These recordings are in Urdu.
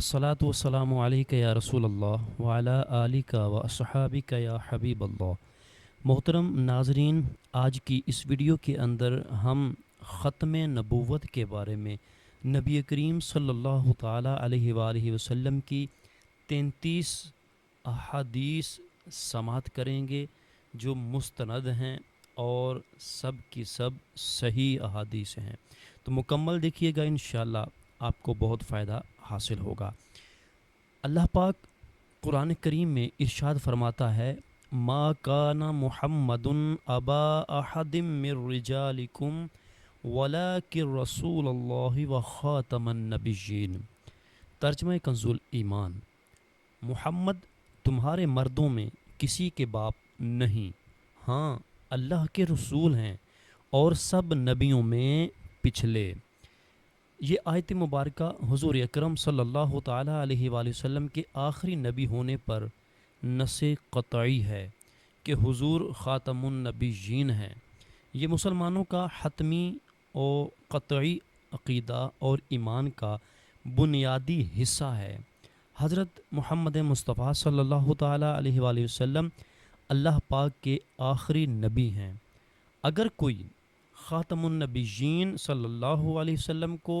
الصلاۃ والسلام علیک یا رسول اللہ وعلی آلک و اصحابک یا حبیب اللہ۔ محترم ناظرین، آج کی اس ویڈیو کے اندر ہم ختم نبوت کے بارے میں نبی کریم صلی اللہ تعالیٰ علیہ وآلہ وسلم کی 33 احادیث سماعت کریں گے جو مستند ہیں اور سب کی سب صحیح احادیث ہیں۔ تو مکمل دیکھیے گا، انشاءاللہ آپ کو بہت فائدہ حاصل ہوگا۔ اللہ پاک قرآن کریم میں ارشاد فرماتا ہے، ما کان محمد ابا احد من رجالکم ولکن رسول اللہ و خاتم النبیین۔ ترجمہ کنز ایمان: محمد تمہارے مردوں میں کسی کے باپ نہیں، ہاں اللہ کے رسول ہیں اور سب نبیوں میں پچھلے۔ یہ آیت مبارکہ حضور اکرم صلی اللہ تعالیٰ علیہ وآلہ وسلم کے آخری نبی ہونے پر نص قطعی ہے کہ حضور خاتم النبیین ہیں۔ یہ مسلمانوں کا حتمی و قطعی عقیدہ اور ایمان کا بنیادی حصہ ہے۔ حضرت محمد مصطفیٰ صلی اللہ تعالیٰ علیہ وآلہ وسلم اللہ پاک کے آخری نبی ہیں۔ اگر کوئی خاتم النبیین صلی اللہ علیہ وسلم کو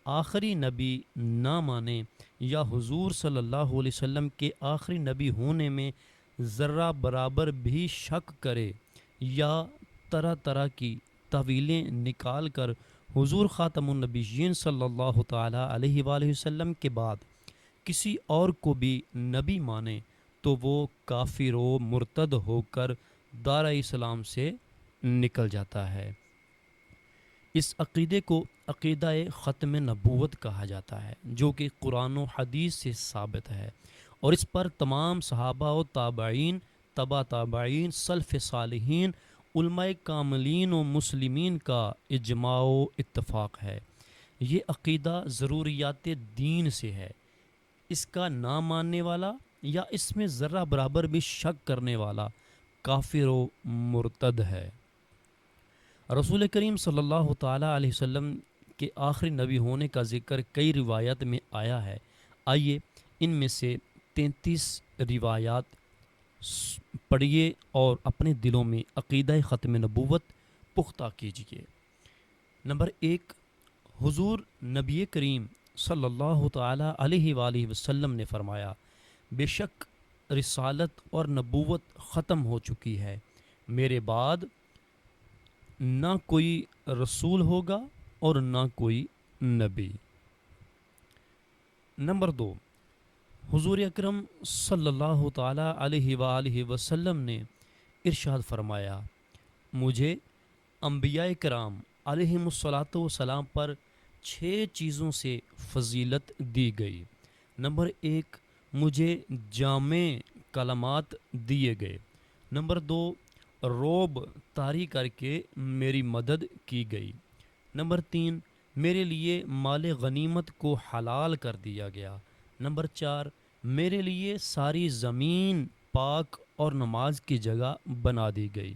آخری نبی نہ مانے یا حضور صلی اللہ علیہ وسلم کے آخری نبی ہونے میں ذرہ برابر بھی شک کرے یا طرح طرح کی تعویلیں نکال کر حضور خاتم النبیین صلی اللہ تعالیٰ علیہ وآلہ وسلم کے بعد کسی اور کو بھی نبی مانے تو وہ کافر و مرتد ہو کر دار اسلام سے نکل جاتا ہے۔ اس عقیدے کو عقیدہ ختم نبوت کہا جاتا ہے، جو کہ قرآن و حدیث سے ثابت ہے، اور اس پر تمام صحابہ و تابعین، تبا تابعین، سلف صالحین، علماء کاملین و مسلمین کا اجماع و اتفاق ہے۔ یہ عقیدہ ضروریات دین سے ہے۔ اس کا نہ ماننے والا یا اس میں ذرہ برابر بھی شک کرنے والا کافر و مرتد ہے۔ رسول کریم صلی اللہ تعالیٰ علیہ وسلم کے آخری نبی ہونے کا ذکر کئی روایات میں آیا ہے۔ آئیے ان میں سے 33 روایات پڑھیے اور اپنے دلوں میں عقیدہ ختم نبوت پختہ کیجیے۔ نمبر 1، حضور نبی کریم صلی اللہ تعالیٰ علیہ وآلہ وسلم نے فرمایا، بے شک رسالت اور نبوت ختم ہو چکی ہے، میرے بعد نہ کوئی رسول ہوگا اور نہ کوئی نبی۔ نمبر 2، حضور اکرم صلی اللہ تعالیٰ علیہ وآلہ وسلم نے ارشاد فرمایا، مجھے انبیاء کرام علیہم الصلاۃ والسلام پر 6 چیزوں سے فضیلت دی گئی۔ نمبر 1، مجھے جامع کلمات دیے گئے۔ نمبر 2، روب طاری کر کے میری مدد کی گئی۔ نمبر 3، میرے لیے مال غنیمت کو حلال کر دیا گیا۔ نمبر 4، میرے لیے ساری زمین پاک اور نماز کی جگہ بنا دی گئی۔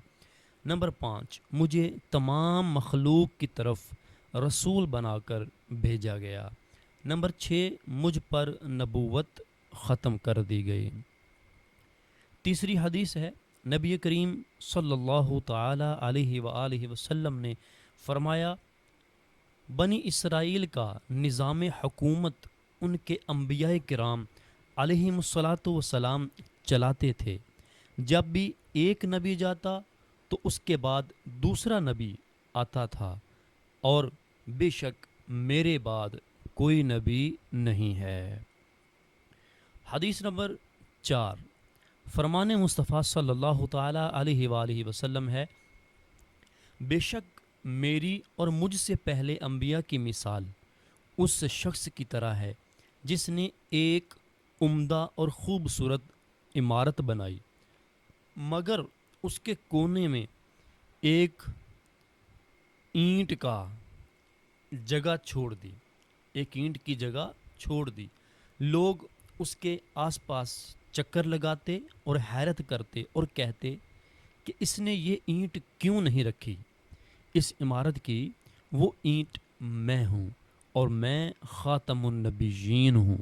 نمبر 5، مجھے تمام مخلوق کی طرف رسول بنا کر بھیجا گیا۔ نمبر 6، مجھ پر نبوت ختم کر دی گئی۔ تیسری حدیث ہے، نبی کریم صلی اللہ تعالیٰ علیہ وآلہ وسلم نے فرمایا، بنی اسرائیل کا نظام حکومت ان کے انبیاء کرام علیہم الصلاۃ والسلام چلاتے تھے۔ جب بھی ایک نبی جاتا تو اس کے بعد دوسرا نبی آتا تھا، اور بے شک میرے بعد کوئی نبی نہیں ہے۔ حدیث نمبر 4، فرمان مصطفیٰ صلی اللہ تعالیٰ علیہ وآلہ وسلم ہے، بے شک میری اور مجھ سے پہلے انبیاء کی مثال اس شخص کی طرح ہے جس نے ایک عمدہ اور خوبصورت عمارت بنائی، مگر اس کے کونے میں ایک اینٹ کا جگہ چھوڑ دی، ایک اینٹ کی جگہ چھوڑ دی۔ لوگ اس کے آس پاس چکر لگاتے اور حیرت کرتے اور کہتے کہ اس نے یہ اینٹ کیوں نہیں رکھی؟ اس عمارت کی وہ اینٹ میں ہوں اور میں خاتم النبیین ہوں۔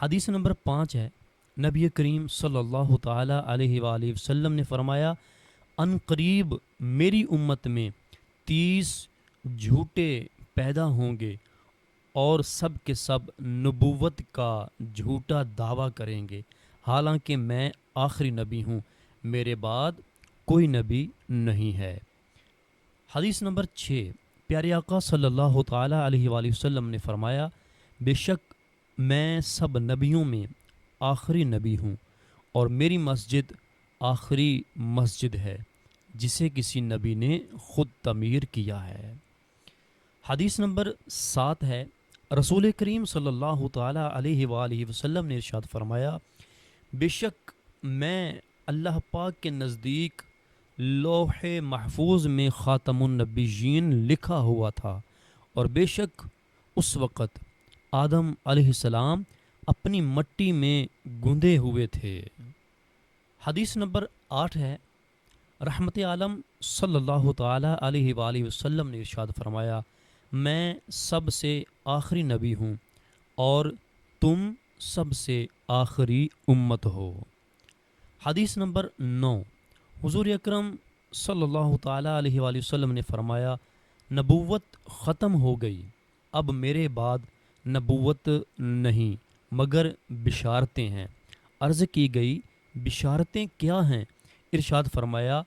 حدیث نمبر 5 ہے، نبی کریم صلی اللہ تعالی علیہ وآلہ وسلم نے فرمایا، ان قریب میری امت میں 30 جھوٹے پیدا ہوں گے اور سب کے سب نبوت کا جھوٹا دعویٰ کریں گے، حالانکہ میں آخری نبی ہوں، میرے بعد کوئی نبی نہیں ہے۔ حدیث نمبر 6، پیارے آقا صلی اللہ تعالی علیہ وآلہ وسلم نے فرمایا، بے شک میں سب نبیوں میں آخری نبی ہوں اور میری مسجد آخری مسجد ہے جسے کسی نبی نے خود تعمیر کیا ہے۔ حدیث نمبر 7 ہے، رسول کریم صلی اللہ تعالی علیہ وآلہ وسلم نے ارشاد فرمایا، بے شک میں اللہ پاک کے نزدیک لوح محفوظ میں خاتم النبیین لکھا ہوا تھا، اور بے شک اس وقت آدم علیہ السلام اپنی مٹی میں گندے ہوئے تھے۔ حدیث نمبر 8 ہے، رحمت عالم صلی اللہ تعالی علیہ وآلہ وسلم نے ارشاد فرمایا، میں سب سے آخری نبی ہوں اور تم سب سے آخری امت ہو۔ حدیث نمبر 9، حضور اکرم صلی اللہ تعالی علیہ وآلہ وسلم نے فرمایا، نبوت ختم ہو گئی، اب میرے بعد نبوت نہیں مگر بشارتیں ہیں۔ عرض کی گئی، بشارتیں کیا ہیں؟ ارشاد فرمایا،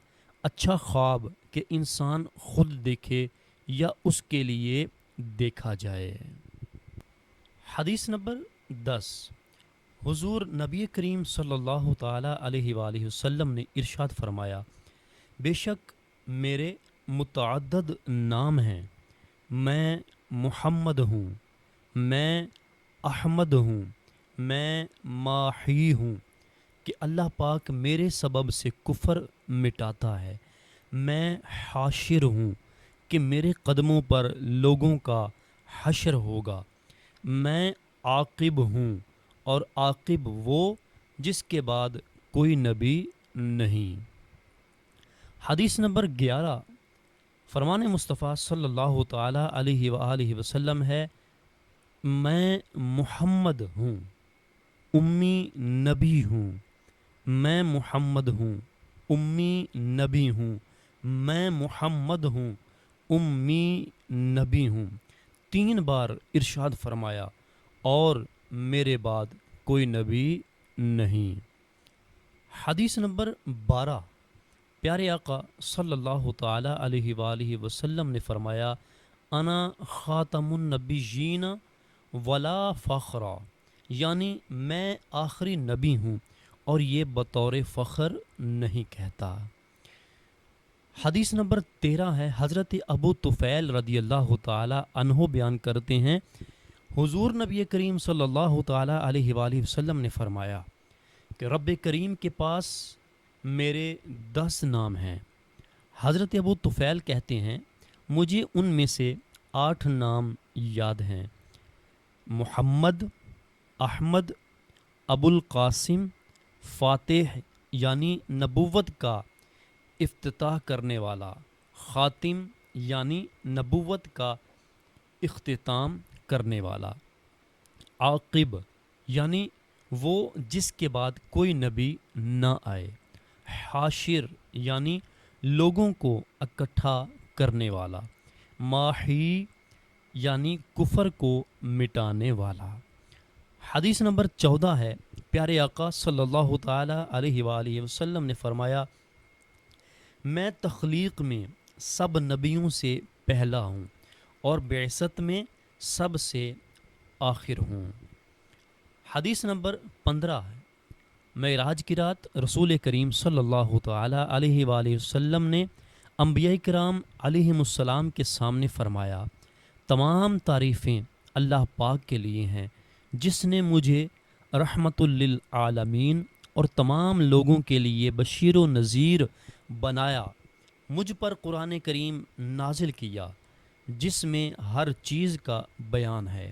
اچھا خواب کہ انسان خود دیکھے یا اس کے لیے دیکھا جائے۔ حدیث نمبر 10، حضور نبی کریم صلی اللہ تعالی علیہ وآلہ وسلم نے ارشاد فرمایا، بے شک میرے متعدد نام ہیں، میں محمد ہوں، میں احمد ہوں، میں ماحی ہوں کہ اللہ پاک میرے سبب سے کفر مٹاتا ہے، میں حاشر ہوں کہ میرے قدموں پر لوگوں کا حشر ہوگا، میں عاقب ہوں اور عاقب وہ جس کے بعد کوئی نبی نہیں۔ حدیث نمبر 11، فرمان مصطفیٰ صلی اللہ تعالی علیہ وآلہ وسلم ہے، میں محمد ہوں، امی نبی ہوں، میں محمد ہوں، امی نبی ہوں، میں محمد ہوں، امی نبی ہوں، 3 بار ارشاد فرمایا، اور میرے بعد کوئی نبی نہیں۔ حدیث نمبر 12، پیارے آقا صلی اللہ تعالی علیہ وآلہ وسلم نے فرمایا، انا خاتم النبیین ولا فخرا، یعنی میں آخری نبی ہوں اور یہ بطور فخر نہیں کہتا۔ حدیث نمبر 13 ہے، حضرت ابو طفیل رضی اللہ تعالی عنہ بیان کرتے ہیں، حضور نبی کریم صلی اللہ تعالی علیہ وآلہ وسلم نے فرمایا کہ رب کریم کے پاس میرے 10 نام ہیں۔ حضرت ابو طفیل کہتے ہیں، مجھے ان میں سے 8 نام یاد ہیں، محمد، احمد، ابو القاسم، فاتح یعنی نبوت کا افتتاح کرنے والا، خاتم یعنی نبوت کا اختتام کرنے والا، عاقب یعنی وہ جس کے بعد کوئی نبی نہ آئے، حاشر یعنی لوگوں کو اکٹھا کرنے والا، ماحی یعنی کفر کو مٹانے والا۔ حدیث نمبر 14 ہے، پیارے آقا صلی اللہ تعالی علیہ وآلہ وسلم نے فرمایا، میں تخلیق میں سب نبیوں سے پہلا ہوں اور بعثت میں سب سے آخر ہوں۔ حدیث نمبر 15 ہے، معراج کی رات رسول کریم صلی اللہ تعالی علیہ وآلہ وسلم نے انبیاء کرام علیہم السلام کے سامنے فرمایا، تمام تعریفیں اللہ پاک کے لیے ہیں جس نے مجھے رحمت للعالمین اور تمام لوگوں کے لیے بشیر و نذیر بنایا، مجھ پر قرآن کریم نازل کیا جس میں ہر چیز کا بیان ہے،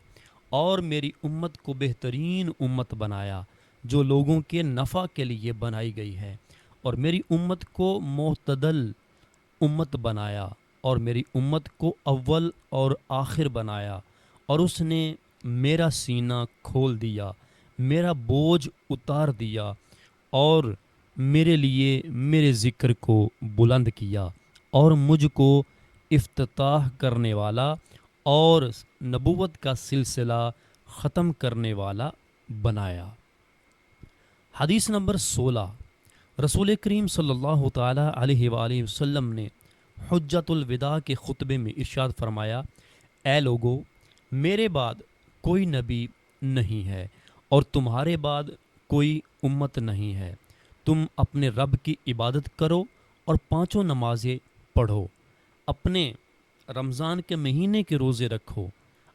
اور میری امت کو بہترین امت بنایا جو لوگوں کے نفع کے لیے بنائی گئی ہے، اور میری امت کو معتدل امت بنایا، اور میری امت کو اول اور آخر بنایا، اور اس نے میرا سینہ کھول دیا، میرا بوجھ اتار دیا اور میرے لیے میرے ذکر کو بلند کیا اور مجھ کو افتتاح کرنے والا اور نبوت کا سلسلہ ختم کرنے والا بنایا۔ حدیث نمبر 16، رسول کریم صلی اللہ تعالیٰ علیہ وآلہ وسلم نے حجت الوداع کے خطبے میں ارشاد فرمایا، اے لوگو، میرے بعد کوئی نبی نہیں ہے اور تمہارے بعد کوئی امت نہیں ہے۔ تم اپنے رب کی عبادت کرو اور 5 نمازیں پڑھو، اپنے رمضان کے مہینے کے روزے رکھو،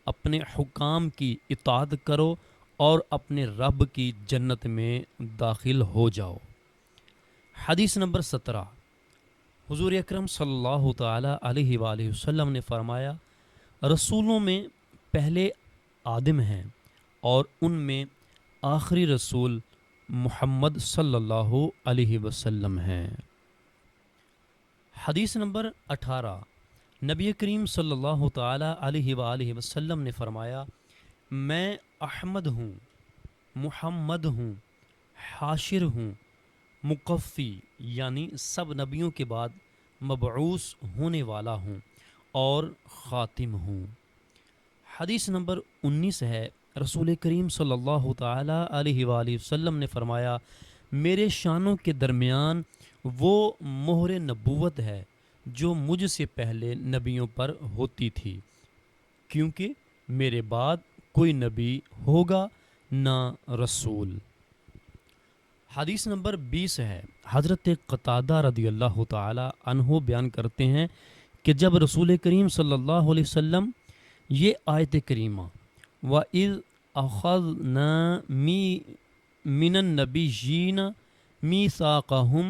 اپنے حکام کی اطاعت کرو اور اپنے رب کی جنت میں داخل ہو جاؤ۔ حدیث نمبر 17، حضور اکرم صلی اللہ تعالی علیہ وآلہ وسلم نے فرمایا، رسولوں میں پہلے آدم ہیں اور ان میں آخری رسول محمد صلی اللہ علیہ وسلم ہیں۔ حدیث نمبر 18، نبی کریم صلی اللہ تعالی علیہ وآلہ وسلم نے فرمایا، میں احمد ہوں، محمد ہوں، حاشر ہوں، مقفی یعنی سب نبیوں کے بعد مبعوث ہونے والا ہوں اور خاتم ہوں۔ حدیث نمبر 19 ہے، رسول کریم صلی اللہ تعالی علیہ وآلہ وسلم نے فرمایا، میرے شانوں کے درمیان وہ مہر نبوت ہے جو مجھ سے پہلے نبیوں پر ہوتی تھی، کیونکہ میرے بعد کوئی نبی ہوگا نہ رسول۔ حدیث نمبر 20 ہے، حضرت قتادہ رضی اللہ تعالی عنہ بیان کرتے ہیں کہ جب رسول کریم صلی اللہ علیہ وسلم یہ آیت کریمہ وَإِذْ أَخَذْنَا مِنَ النَّبِيِّينَ مِيثَاقَهُمْ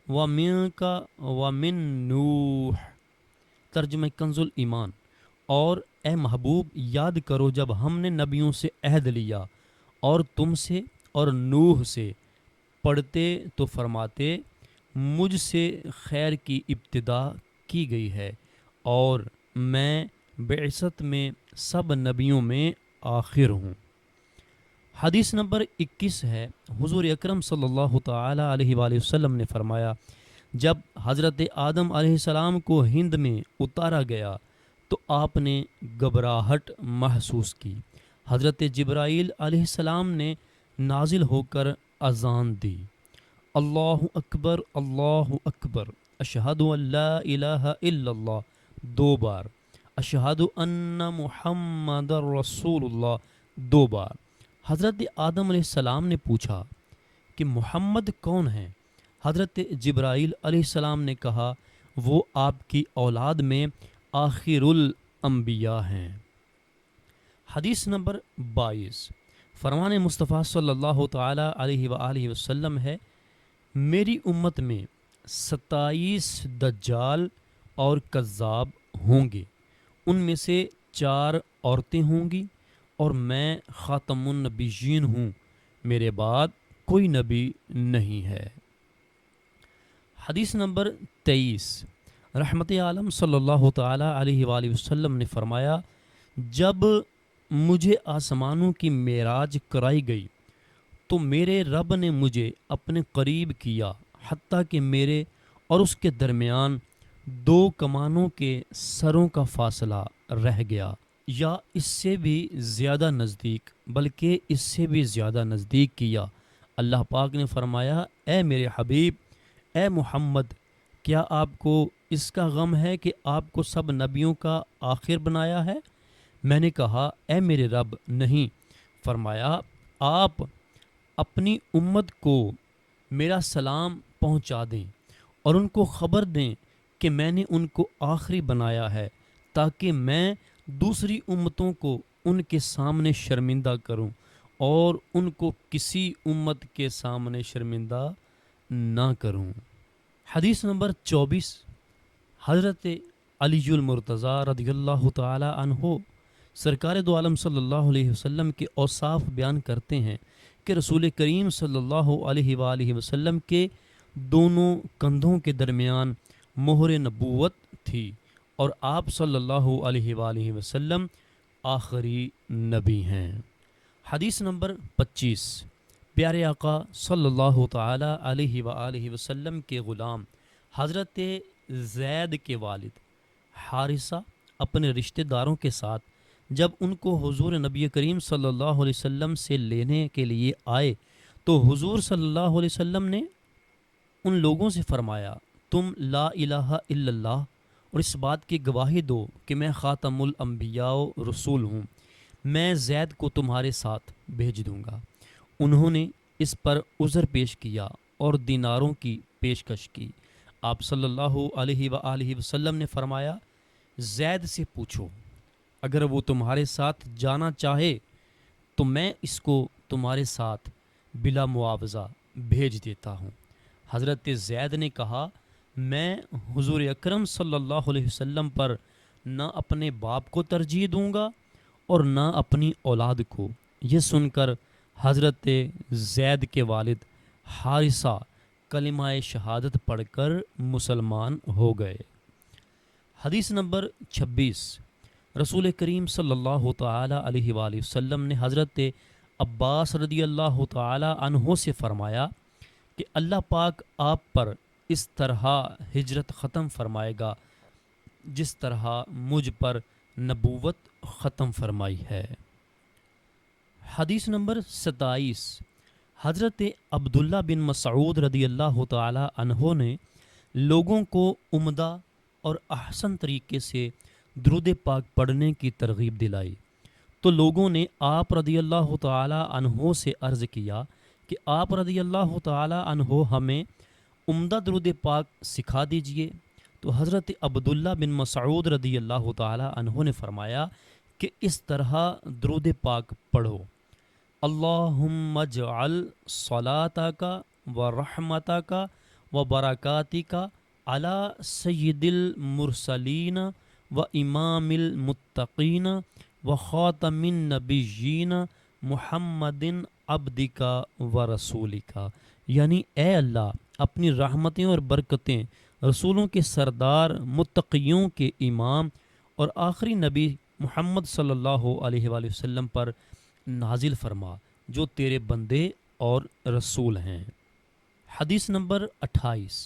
وَمِنْكَ وَمِن نُوحٍ، ترجمہ کنز الایمان، اور اے محبوب یاد کرو جب ہم نے نبیوں سے عہد لیا اور تم سے اور نوح سے، پڑھتے تو فرماتے مجھ سے خیر کی ابتدا کی گئی ہے اور میں بعثت میں سب نبیوں میں آخر ہوں۔ حدیث نمبر 21 ہے، حضور اکرم صلی اللہ تعالی علیہ وآلہ وسلم نے فرمایا، جب حضرت آدم علیہ السلام کو ہند میں اتارا گیا تو آپ نے گھبراہٹ محسوس کی۔ حضرت جبرائیل علیہ السلام نے نازل ہو کر اذان دی، اللہ اکبر اللہ اکبر، اشہد ان لا الہ الا اللہ 2 بار، اشہد ان محمد رسول اللہ 2 بار۔ حضرت آدم علیہ السلام نے پوچھا کہ محمد کون ہیں؟ حضرت جبرائیل علیہ السلام نے کہا، وہ آپ کی اولاد میں آخر الانبیاء ہیں۔ حدیث نمبر 22، فرمان مصطفیٰ صلی اللہ تعالی علیہ وآلہ وسلم ہے، میری امت میں 27 دجال اور کذاب ہوں گے، ان میں سے 4 عورتیں ہوں گی اور میں خاتم النبیین ہوں، میرے بعد کوئی نبی نہیں ہے۔ حدیث نمبر 23، رحمت عالم صلی اللہ تعالی علیہ وآلہ وسلم نے فرمایا، جب مجھے آسمانوں کی معراج کرائی گئی تو میرے رب نے مجھے اپنے قریب کیا، حتیٰ کہ میرے اور اس کے درمیان 2 کمانوں کے سروں کا فاصلہ رہ گیا، یا اس سے بھی زیادہ نزدیک، بلکہ اس سے بھی زیادہ نزدیک کیا۔ اللہ پاک نے فرمایا، اے میرے حبیب، اے محمد، کیا آپ کو اس کا غم ہے کہ آپ کو سب نبیوں کا آخر بنایا ہے؟ میں نے کہا، اے میرے رب نہیں۔ فرمایا، آپ اپنی امت کو میرا سلام پہنچا دیں اور ان کو خبر دیں کہ میں نے ان کو آخری بنایا ہے، تاکہ میں دوسری امتوں کو ان کے سامنے شرمندہ کروں اور ان کو کسی امت کے سامنے شرمندہ نہ کروں۔ حدیث نمبر 24، حضرت علی المرتضیٰ رضی اللہ تعالی عنہ سرکار دو عالم صلی اللہ علیہ وسلم کے اوصاف بیان کرتے ہیں کہ رسول کریم صلی اللہ علیہ وآلہ وسلم کے دونوں کندھوں کے درمیان مہر نبوت تھی اور آپ صلی اللہ علیہ وآلہ وسلم آخری نبی ہیں۔ حدیث نمبر 25، پیارے آقا صلی اللہ تعالی علیہ وآلہ وسلم کے غلام حضرت زید کے والد حارثہ اپنے رشتہ داروں کے ساتھ جب ان کو حضور نبی کریم صلی اللہ علیہ وسلم سے لینے کے لیے آئے تو حضور صلی اللہ علیہ وسلم نے ان لوگوں سے فرمایا، تم لا الہ الا اللہ اور اس بات کی گواہی دو کہ میں خاتم الانبیاء و رسول ہوں، میں زید کو تمہارے ساتھ بھیج دوں گا۔ انہوں نے اس پر عذر پیش کیا اور دیناروں کی پیشکش کی۔ آپ صلی اللہ علیہ وآلہ وسلم نے فرمایا، زید سے پوچھو، اگر وہ تمہارے ساتھ جانا چاہے تو میں اس کو تمہارے ساتھ بلا معاوضہ بھیج دیتا ہوں۔ حضرت زید نے کہا، میں حضور اکرم صلی اللہ علیہ وسلم پر نہ اپنے باپ کو ترجیح دوں گا اور نہ اپنی اولاد کو۔ یہ سن کر حضرت زید کے والد حارثہ کلمہ شہادت پڑھ کر مسلمان ہو گئے۔ حدیث نمبر 26، رسول کریم صلی اللہ تعالی علیہ وآلہ وسلم نے حضرت عباس رضی اللہ تعالی عنہ سے فرمایا کہ اللہ پاک آپ پر اس طرح ہجرت ختم فرمائے گا جس طرح مجھ پر نبوت ختم فرمائی ہے۔ حدیث نمبر 27، حضرت عبداللہ بن مسعود رضی اللہ تعالی عنہ نے لوگوں کو عمدہ اور احسن طریقے سے درود پاک پڑھنے کی ترغیب دلائی تو لوگوں نے آپ رضی اللہ تعالی عنہ سے عرض کیا کہ آپ رضی اللہ تعالی عنہ ہمیں عمدہ درود پاک سکھا دیجئے۔ تو حضرت عبداللہ بن مسعود رضی اللہ تعالی عنہ نے فرمایا کہ اس طرح درود پاک پڑھو، اللہم اجعل صلاتک و رحمتک و برکاتک علی سید المرسلین و امام المتقین و خاتم النبیین محمد عبدک و رسولک، یعنی اے اللہ اپنی رحمتیں اور برکتیں رسولوں کے سردار متقیوں کے امام اور آخری نبی محمد صلی اللہ علیہ وآلہ وسلم پر نازل فرما جو تیرے بندے اور رسول ہیں۔ حدیث نمبر 28،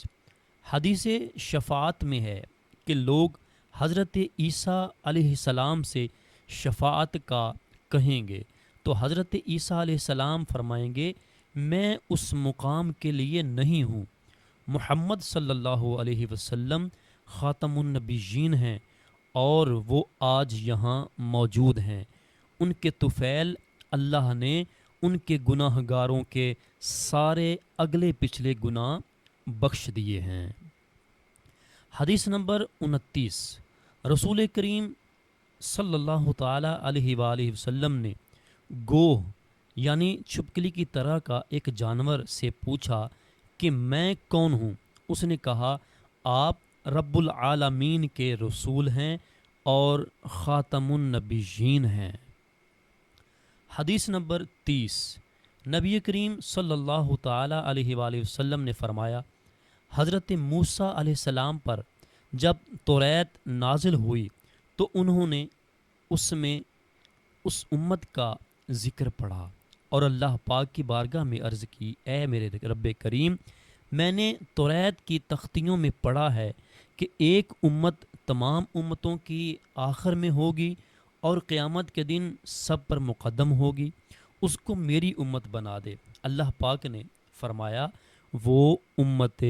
حدیث شفاعت میں ہے کہ لوگ حضرت عیسیٰ علیہ السلام سے شفاعت کا کہیں گے تو حضرت عیسیٰ علیہ السلام فرمائیں گے، میں اس مقام کے لیے نہیں ہوں، محمد صلی اللہ علیہ وسلم خاتم النبیین ہیں اور وہ آج یہاں موجود ہیں، ان کے طفیل اللہ نے ان کے گناہ گاروں کے سارے اگلے پچھلے گناہ بخش دیے ہیں۔ حدیث نمبر 29، رسول کریم صلی اللہ تعالی علیہ وآلہ وسلم نے گوہ یعنی چھپکلی کی طرح کا ایک جانور سے پوچھا کہ میں کون ہوں؟ اس نے کہا، آپ رب العالمین کے رسول ہیں اور خاتم النبیین ہیں۔ حدیث نمبر 30، نبی کریم صلی اللہ تعالی علیہ وآلہ وسلم نے فرمایا، حضرت موسیٰ علیہ السلام پر جب توریت نازل ہوئی تو انہوں نے اس میں اس امت کا ذکر پڑھا اور اللہ پاک کی بارگاہ میں عرض کی، اے میرے رب کریم، میں نے توریت کی تختیوں میں پڑھا ہے کہ ایک امت تمام امتوں کی آخر میں ہوگی اور قیامت کے دن سب پر مقدم ہوگی، اس کو میری امت بنا دے۔ اللہ پاک نے فرمایا، وہ امت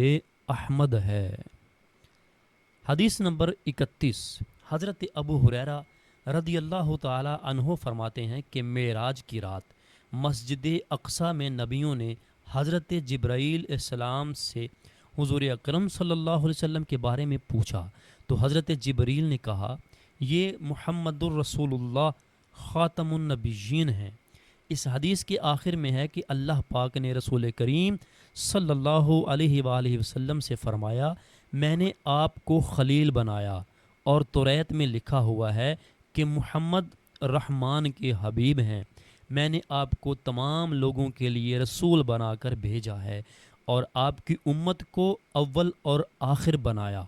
احمد ہے۔ حدیث نمبر 31، حضرت ابو ہریرہ رضی اللہ تعالی عنہ فرماتے ہیں کہ معراج کی رات مسجد اقصیٰ میں نبیوں نے حضرت جبرائیل السلام سے حضور اکرم صلی اللہ علیہ وسلم کے بارے میں پوچھا تو حضرت جبرائیل نے کہا، یہ محمد الرسول اللہ خاتم النبیین ہیں۔ اس حدیث کے آخر میں ہے کہ اللہ پاک نے رسول کریم صلی اللہ علیہ وآلہ وسلم سے فرمایا، میں نے آپ کو خلیل بنایا اور توریت میں لکھا ہوا ہے کہ محمد رحمان کے حبیب ہیں، میں نے آپ کو تمام لوگوں کے لیے رسول بنا کر بھیجا ہے اور آپ کی امت کو اول اور آخر بنایا،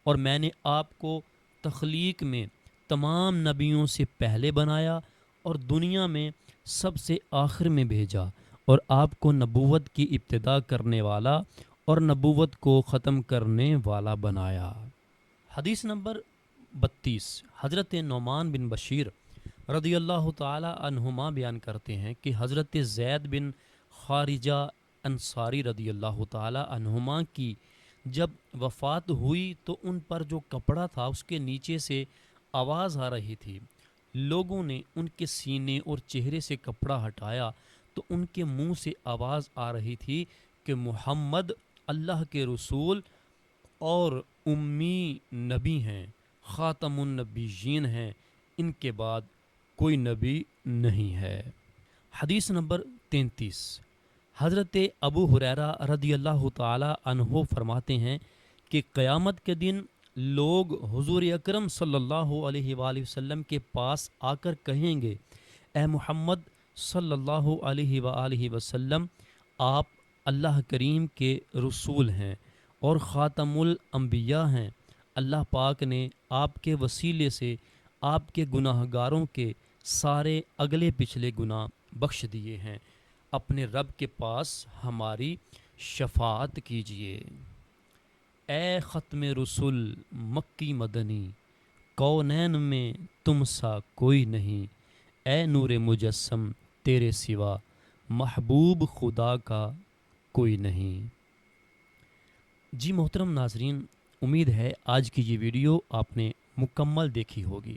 اور میں نے آپ کو تخلیق میں تمام نبیوں سے پہلے بنایا اور دنیا میں سب سے آخر میں بھیجا اور آپ کو نبوت کی ابتدا کرنے والا اور نبوت کو ختم کرنے والا بنایا۔ حدیث نمبر 32، حضرت نعمان بن بشیر رضی اللہ تعالی عنہما بیان کرتے ہیں کہ حضرت زید بن خارجہ انصاری رضی اللہ تعالی عنہما کی جب وفات ہوئی تو ان پر جو کپڑا تھا اس کے نیچے سے آواز آ رہی تھی۔ لوگوں نے ان کے سینے اور چہرے سے کپڑا ہٹایا تو ان کے منہ سے آواز آ رہی تھی کہ محمد اللہ کے رسول اور امی نبی ہیں، خاتم النبیین ہیں، ان کے بعد کوئی نبی نہیں ہے۔ حدیث نمبر 33، حضرت ابو ہریرہ رضی اللہ تعالی عنہ فرماتے ہیں کہ قیامت کے دن لوگ حضور اکرم صلی اللہ علیہ وآلہ وسلم کے پاس آ کر کہیں گے، اے محمد صلی اللہ علیہ وآلہ وسلم، آپ اللہ کریم کے رسول ہیں اور خاتم الانبیاء ہیں۔ اللہ پاک نے آپ کے وسیلے سے آپ کے گناہ گاروں کے سارے اگلے پچھلے گناہ بخش دیے ہیں، اپنے رب کے پاس ہماری شفاعت کیجیے۔ اے ختم رسول مکی مدنی، کونین میں تم سا کوئی نہیں، اے نور مجسم تیرے سوا محبوب خدا کا کوئی نہیں۔ جی محترم ناظرین، امید ہے آج کی یہ ویڈیو آپ نے مکمل دیکھی ہوگی،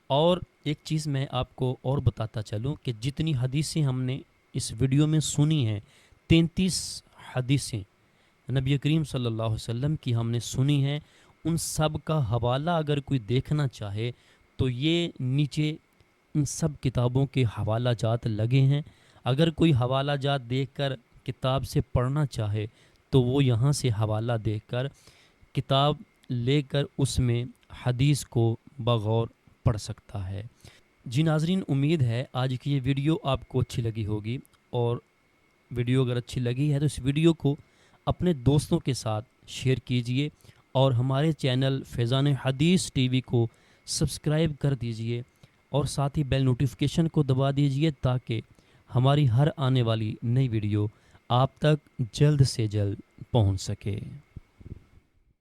اور ایک چیز میں آپ کو اور بتاتا چلوں کہ جتنی حدیثیں ہم نے اس ویڈیو میں سنی ہیں، 33 حدیثیں نبی کریم صلی اللہ علیہ وسلم کی ہم نے سنی ہیں، ان سب کا حوالہ اگر کوئی دیکھنا چاہے تو یہ نیچے ان سب کتابوں کے حوالہ جات لگے ہیں۔ اگر کوئی حوالہ جات دیکھ کر کتاب سے پڑھنا چاہے تو وہ یہاں سے حوالہ دیکھ کر کتاب لے کر اس میں حدیث کو بغور پڑھ سکتا ہے۔ جی ناظرین، امید ہے آج کی یہ ویڈیو آپ کو اچھی لگی ہوگی، اور ویڈیو اگر اچھی لگی ہے تو اس ویڈیو کو اپنے دوستوں کے ساتھ شیئر کیجئے، اور ہمارے چینل فیضان حدیث ٹی وی کو سبسکرائب کر دیجئے، اور ساتھ ہی بیل نوٹیفیکیشن کو دبا دیجئے تاکہ ہماری ہر آنے والی نئی ویڈیو آپ تک جلد سے جلد پہنچ سکے۔